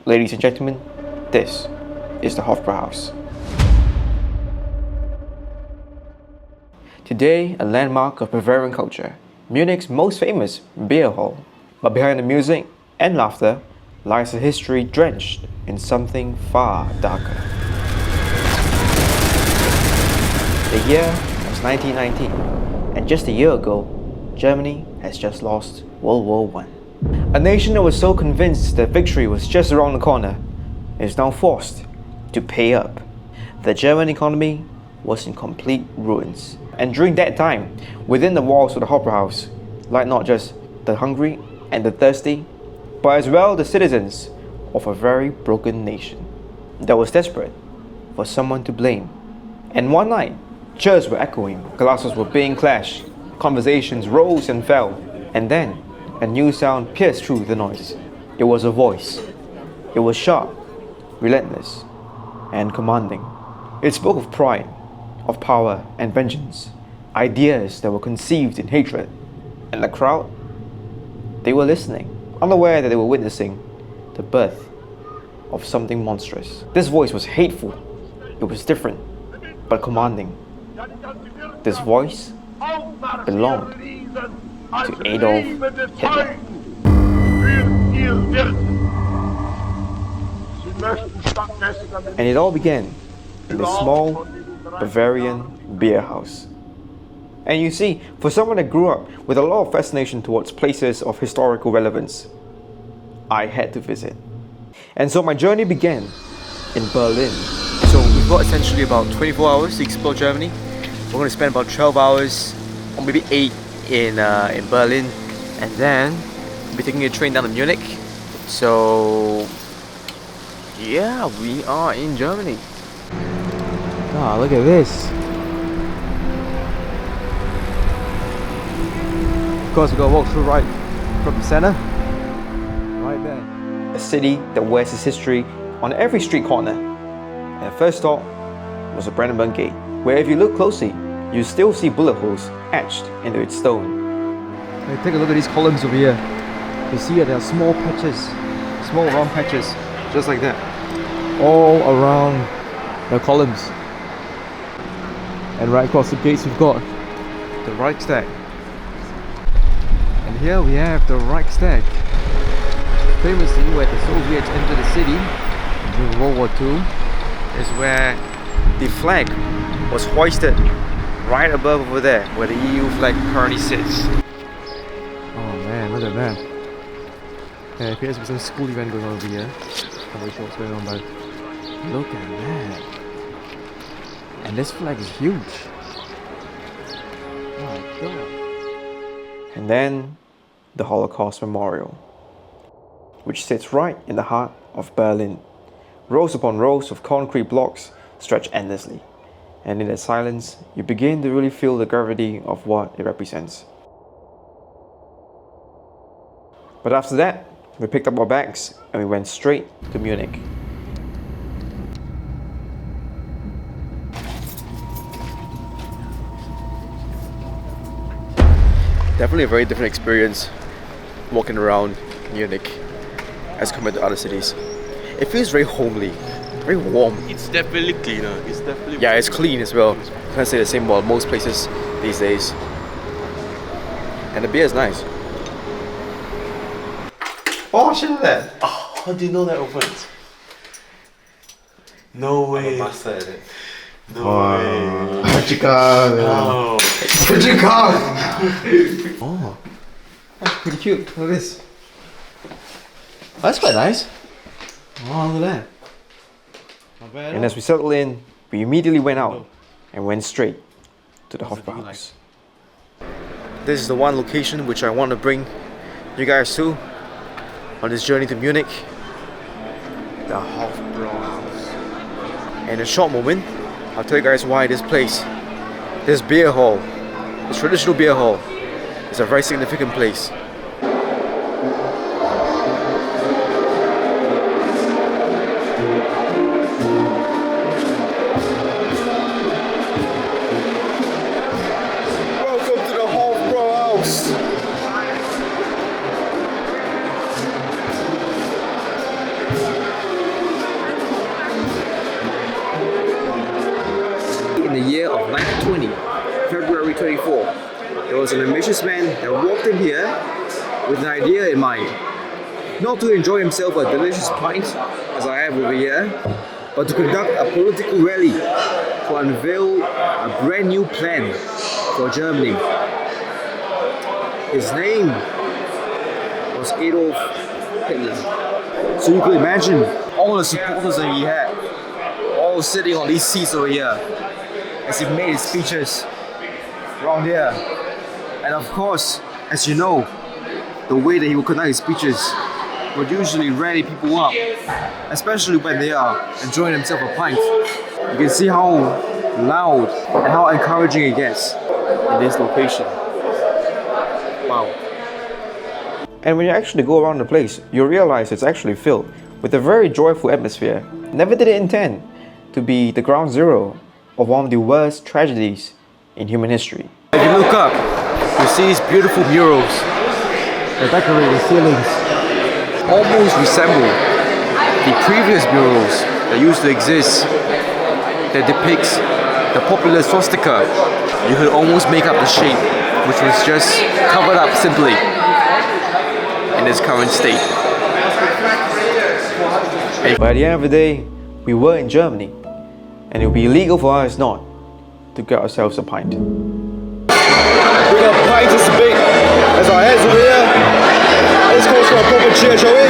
Ladies and gentlemen, this is the Hofbräuhaus. Today, a landmark of Bavarian culture, Munich's most famous beer hall. But behind the music and laughter lies a history drenched in something far darker. The year was 1919, and just a year ago, Germany has just lost World War I. A nation that was so convinced that victory was just around the corner is now forced to pay up. The German economy was in complete ruins. And during that time, within the walls of the Hofbräuhaus, lie not just the hungry and the thirsty, but as well the citizens of a very broken nation that was desperate for someone to blame. And one night, cheers were echoing, glasses were being clashed, conversations rose and fell, and then a new sound pierced through the noise. It was a voice. It was sharp, relentless, and commanding. It spoke of pride, of power and vengeance, ideas that were conceived in hatred. And the crowd, they were listening, unaware that they were witnessing the birth of something monstrous. This voice was hateful. It was different, but commanding. This voice belonged to Adolf Hitler. And it all began in this small Bavarian beer house. And you see, for someone that grew up with a lot of fascination towards places of historical relevance, I had to visit. And so my journey began in Berlin. So we've got essentially about 24 hours to explore Germany. We're going to spend about 12 hours, or maybe 8 in Berlin, and then we'll be taking a train down to Munich. So yeah, we are in Germany. Ah, look at this. Of course, we gotta walk through right from the center. Right there. A city that wears its history on every street corner. And the first stop was the Brandenburg Gate, where if you look closely, you still see bullet holes etched into its stone. Hey, take a look at these columns over here. You see there are small patches, small round patches, just like that, all around the columns. And right across the gates we've got the Reichstag. And here we have the Reichstag. Famously, where the Soviets entered the city during World War II, is where the flag was hoisted right above over there, where the EU flag currently sits. Oh man, look at that. Yeah, it appears to be some school event going on over here. I'm not really sure what's going on, but look at that. And this flag is huge. Oh my god. And then the Holocaust Memorial, which sits right in the heart of Berlin. Rows upon rows of concrete blocks stretch endlessly. And in that silence, you begin to really feel the gravity of what it represents. But after that, we picked up our bags and we went straight to Munich. Definitely a very different experience walking around Munich as compared to other cities. It feels very homely, very warm. It's definitely cleaner. Yeah, it's clean as well. I can't say the same about most places these days. And the beer is nice. Oh, shit, that. Oh, how do you know that opens? No way. I'm a master at it. No way. Chicken. No. Chicken. Oh, that's pretty cute. Look at this. That's quite nice. Oh, look at that. Not bad. And as we settled in, we immediately went out and went straight to the Hofbräuhaus. This is the one location which I want to bring you guys to on this journey to Munich, the Hofbräuhaus. And in a short moment, I'll tell you guys why this place, this beer hall, this traditional beer hall, is a very significant place. Welcome to the Hofbräuhaus. was an ambitious man that walked in here with an idea in mind. Not to enjoy himself a delicious pint, as I have over here, but to conduct a political rally to unveil a brand new plan for Germany. His name was Adolf Hitler. So you could imagine all the supporters that he had, all sitting on these seats over here, as he made his speeches around here. And of course, as you know, the way that he would conduct his speeches would usually rally people up, especially when they are enjoying themselves a pint. You can see how loud and how encouraging it gets in this location. Wow. And when you actually go around the place, you realize it's actually filled with a very joyful atmosphere. Never did it intend to be the ground zero of one of the worst tragedies in human history. If you look up, you see these beautiful murals that decorate the ceilings, almost resemble the previous murals that used to exist that depicts the popular swastika. You could almost make up the shape, which was just covered up simply in its current state. And by the end of the day, we were in Germany, and it would be illegal for us not to get ourselves a pint. Bring up pints as big as our heads over here. Let's go for a proper cheer, shall we?